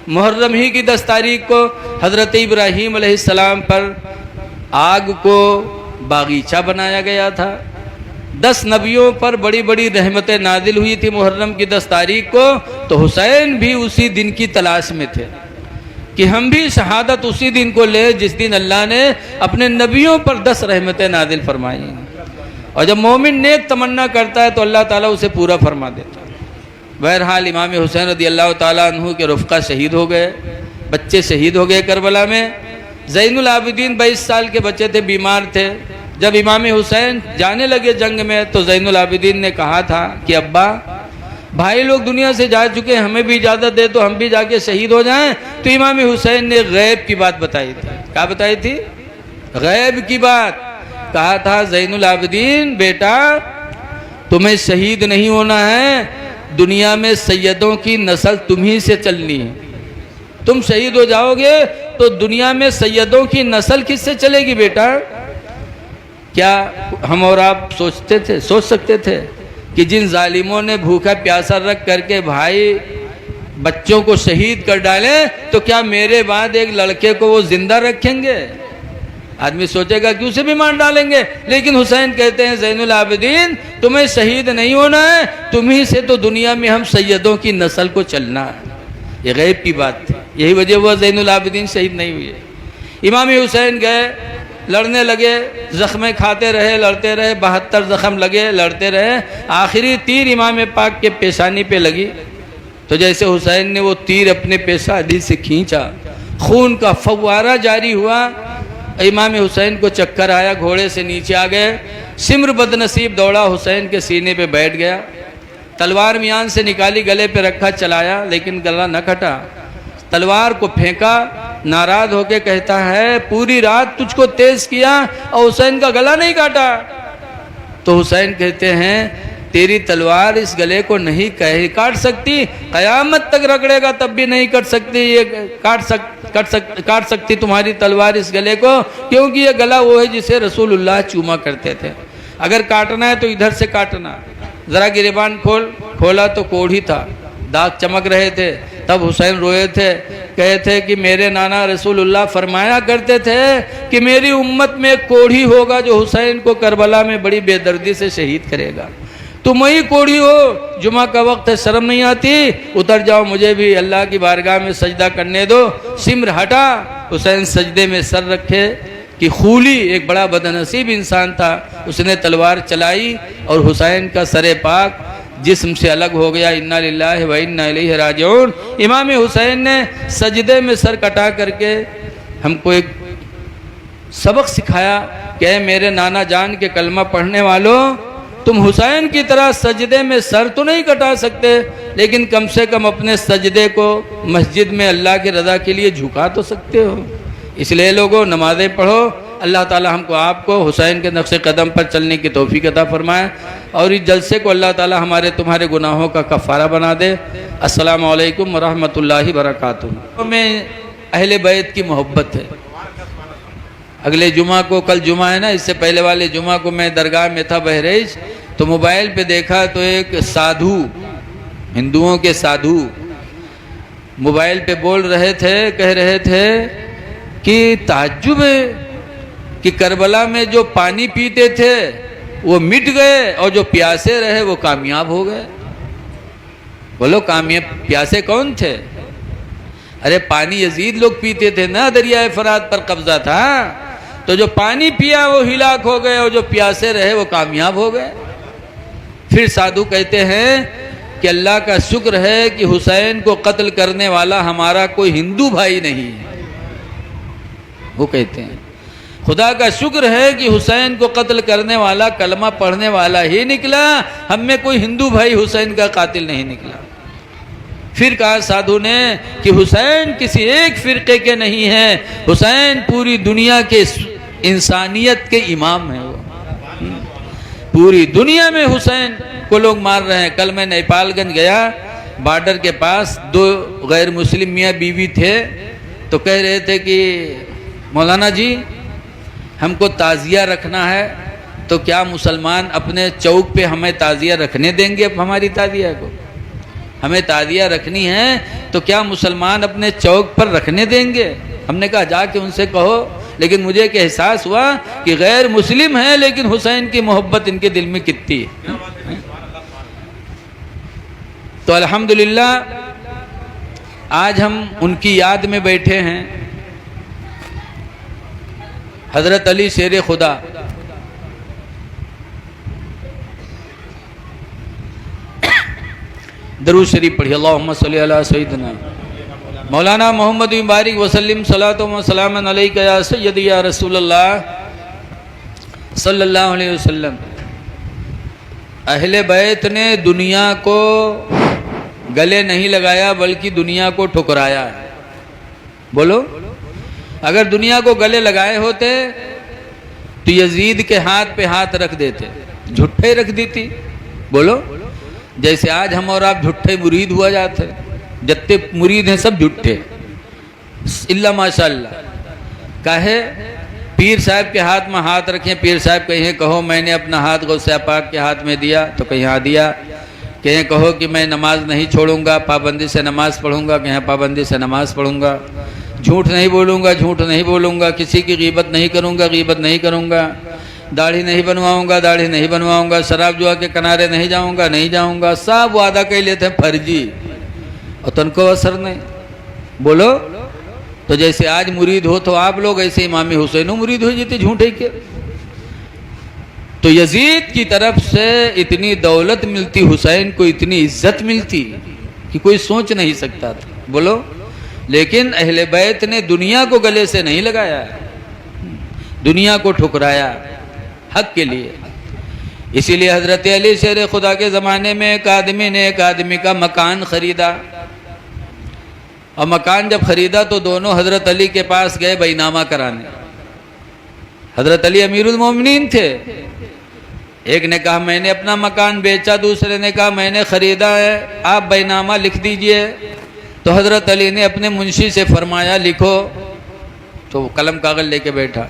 محرم ہی کی 10 تاریخ کو حضرت ابراہیم علیہ السلام پر آگ کو باغیچہ بنایا گیا تھا۔ 10 نبیوں پر بڑی بڑی رحمتیں نازل ہوئی تھی محرم کی 10 تاریخ کو، تو حسین بھی اسی دن کی تلاش میں تھے کہ ہم بھی شہادت اسی دن کو لے جس دن اللہ نے اپنے نبیوں پر 10 رحمتیں نازل فرمائی ہیں۔ اور جب مومن نیک تمنا کرتا ہے تو اللہ تعالیٰ اسے پورا فرما دیتا ہے۔ بہرحال امام حسین رضی اللہ تعالیٰ عنہ کے رفقا شہید ہو گئے، بچے شہید ہو گئے کربلا میں۔ زین العابدین 22 سال کے بچے تھے، بیمار تھے۔ جب امام حسین جانے لگے جنگ میں تو زین العابدین نے کہا تھا کہ ابا بھائی لوگ دنیا سے جا چکے، ہمیں بھی اجازت دے تو ہم بھی جا کے شہید ہو جائیں۔ تو امام حسین نے غیب کی بات بتائی تھی۔ کیا بتائی تھی؟ غیب کی بات۔ کہا تھا زین العابدین بیٹا تمہیں شہید نہیں ہونا ہے، دنیا میں سیدوں کی نسل تمہیں سے چلنی ہے۔ تم شہید ہو جاؤ گے تو دنیا میں سیدوں کی نسل کس سے چلے گی بیٹا؟ کیا ہم اور آپ سوچ سکتے تھے کہ جن ظالموں نے بھوکا پیاسا رکھ کر کے بھائی بچوں کو شہید کر ڈالیں تو کیا میرے بعد ایک لڑکے کو وہ زندہ رکھیں گے؟ آدمی سوچے گا کہ اسے بھی مار ڈالیں گے، لیکن حسین کہتے ہیں زین العابدین تمہیں شہید نہیں ہونا ہے، تمہیں سے تو دنیا میں ہم سیدوں کی نسل کو چلنا ہے۔ یہ غیب کی بات تھی، یہی وجہ ہوا زین العابدین شہید نہیں ہوئے۔ امام حسین گئے، لڑنے لگے، زخمیں کھاتے رہے، لڑتے رہے، 72 زخم لگے، لڑتے رہے۔ آخری تیر امام پاک کے پیشانی پہ لگی تو جیسے حسین نے وہ تیر اپنے پیشانی سے کھینچا، خون کا فوارہ جاری ہوا۔ امام حسین کو چکر آیا، گھوڑے سے نیچے آ گئے۔ سمر بد نصیب دوڑا، حسین کے سینے پہ بیٹھ گیا، تلوار میان سے نکالی، گلے پہ رکھا، چلایا، لیکن گلا نہ کٹا۔ تلوار کو پھینکا، ناراض ہو کے کہتا ہے پوری رات تجھ کو تیز کیا اور حسین کا گلا نہیں کاٹا۔ تو حسین کہتے ہیں تیری تلوار اس گلے کو نہیں کاٹ سکتی، قیامت تک رگڑے گا تب بھی نہیں کٹ سکتی، یہ کاٹ سکتی تمہاری تلوار اس گلے کو، کیونکہ یہ گلا وہ ہے جسے رسول اللہ چوما کرتے تھے۔ اگر کاٹنا ہے تو ادھر سے کاٹنا۔ ذرا گریبان کھولا تو کوڑھی تھا، دانت چمک رہے تھے۔ تب حسین روئے تھے، کہے تھے کہ میرے نانا رسول اللہ فرمایا کرتے تھے کہ میری امت میں ایک کوڑھی ہوگا جو حسین کو کربلا میں بڑی بے دردی سے شہید کرے گا۔ تم وہی کوڑھی ہو، جمعہ کا وقت ہے، شرم نہیں آتی؟ اتر جاؤ، مجھے بھی اللہ کی بارگاہ میں سجدہ کرنے دو۔ سمر ہٹا، حسین سجدے میں سر رکھے کہ خولی ایک بڑا بدنصیب انسان تھا، اس نے تلوار چلائی اور حسین کا سر پاک جسم سے الگ ہو گیا۔ انا للہ و انا الیہ راجعون۔ امام حسین نے سجدے میں سر کٹا کر کے ہم کو ایک سبق سکھایا کہ اے میرے نانا جان کے کلمہ پڑھنے والوں، تم حسین کی طرح سجدے میں سر تو نہیں کٹا سکتے، لیکن کم سے کم اپنے سجدے کو مسجد میں اللہ کی رضا کے لیے جھکا تو سکتے ہو۔ اس لیے لوگوں نمازیں پڑھو، اللہ تعالی ہم کو آپ کو حسین کے نقش قدم پر چلنے کی توفیق عطا فرمائے، اور اس جلسے کو اللہ تعالی ہمارے تمہارے گناہوں کا کفارہ بنا دے۔ السلام علیکم ورحمۃ اللہ وبرکاتہ۔ میں اہل بیت کی محبت ہے۔ اگلے جمعہ کو، کل جمعہ ہے نا، اس سے پہلے والے جمعہ کو میں درگاہ میں تھا بہریج، تو موبائل پہ دیکھا تو ایک سادھو، ہندوؤں کے سادھو موبائل پہ بول رہے تھے، کہہ رہے تھے کہ تعجب ہے کہ کربلا میں جو پانی پیتے تھے وہ مٹ گئے اور جو پیاسے رہے وہ کامیاب ہو گئے۔ بولو پیاسے کون تھے؟ ارے پانی یزید لوگ پیتے تھے نا، دریائے فرات پر قبضہ تھا، تو جو پانی پیا وہ ہلاک ہو گئے اور جو پیاسے رہے وہ کامیاب ہو گئے۔ پھر سادھو کہتے ہیں کہ اللہ کا شکر ہے کہ حسین کو قتل کرنے والا ہمارا کوئی ہندو بھائی نہیں ہے۔ وہ کہتے ہیں خدا کا شکر ہے کہ حسین کو قتل کرنے والا کلمہ پڑھنے والا ہی نکلا، ہم میں کوئی ہندو بھائی حسین کا قاتل نہیں نکلا۔ پھر کہا سادھو نے کہ حسین کسی ایک فرقے کے نہیں ہیں، حسین پوری دنیا کے انسانیت کے امام ہیں۔ وہ پوری دنیا میں حسین کو لوگ مار رہے ہیں۔ کل میں نیپال گنج گیا، بارڈر کے پاس 2 غیر مسلم میاں بیوی تھے، تو کہہ رہے تھے کہ مولانا جی ہم کو تعزیہ رکھنا ہے، تو کیا مسلمان اپنے چوک پہ ہمیں تعزیہ رکھنے دیں گے؟ اب ہماری تعزیہ کو ہمیں تعزیہ رکھنی ہے تو کیا مسلمان اپنے چوک پر رکھنے دیں گے؟ ہم نے کہا جا کے ان سے کہو، لیکن مجھے ایک احساس ہوا کہ غیر مسلم ہیں لیکن حسین کی محبت ان کے دل میں کتنی ہے۔ تو الحمدللہ آج ہم ان کی یاد میں بیٹھے ہیں۔ حضرت علی شیر خدا، درود شریف پڑھی، اللہم صلی علی سیدنا مولانا محمد مبارک وسلم صلاۃ و سلام علیک یا سیدی یا رسول اللہ صلی اللہ علیہ وسلم۔ اہل بیت نے دنیا کو گلے نہیں لگایا بلکہ دنیا کو ٹھکرایا ہے۔ بولو، اگر دنیا کو گلے لگائے ہوتے تو یزید کے ہاتھ پہ ہاتھ رکھ دیتے، جھٹے رکھ دیتی۔ بولو، جیسے آج ہم اور آپ جھٹے مرید ہوا جاتے، جتنے مرید ہیں سب جھٹے اللہ ماشاءاللہ۔ کہے پیر صاحب کے ہاتھ میں ہاتھ رکھیں، پیر صاحب کہیں کہو میں نے اپنا ہاتھ غوث پاک کے ہاتھ میں دیا تو کہیں ہاں دیا، کہیں کہو کہ میں نماز نہیں چھوڑوں گا، پابندی سے نماز پڑھوں گا، کہیں پابندی سے نماز پڑھوں گا، جھوٹ نہیں بولوں گا، جھوٹ نہیں بولوں گا، کسی کی غیبت نہیں کروں گا، غیبت نہیں کروں گا، داڑھی نہیں بنواؤں گا، داڑھی نہیں بنواؤں گا، شراب جوا کے کنارے نہیں جاؤں گا، نہیں جاؤں گا، سب وعدہ کہہ لیتے ہیں فرضی، اور تن کو اثر نہیں۔ بولو، تو جیسے آج مرید ہو تو آپ لوگ ایسے امام حسین مرید ہو جاتے جھوٹے کے۔ تو یزید کی طرف سے اتنی دولت ملتی، حسین کو اتنی عزت ملتی کہ کوئی سوچ نہیں سکتا تھا۔ بولو، لیکن اہل بیت نے دنیا کو گلے سے نہیں لگایا، دنیا کو ٹھکرایا حق کے لیے۔ اسی لیے حضرت علی شیر خدا کے زمانے میں ایک آدمی نے ایک آدمی کا مکان خریدا، اور مکان جب خریدا تو دونوں حضرت علی کے پاس گئے بینامہ کرانے۔ حضرت علی امیر المومنین تھے، ایک نے کہا میں نے اپنا مکان بیچا، دوسرے نے کہا میں نے خریدا ہے، آپ بینامہ لکھ دیجئے۔ تو حضرت علی نے اپنے منشی سے فرمایا لکھو، تو قلم کاغذ لے کے بیٹھا۔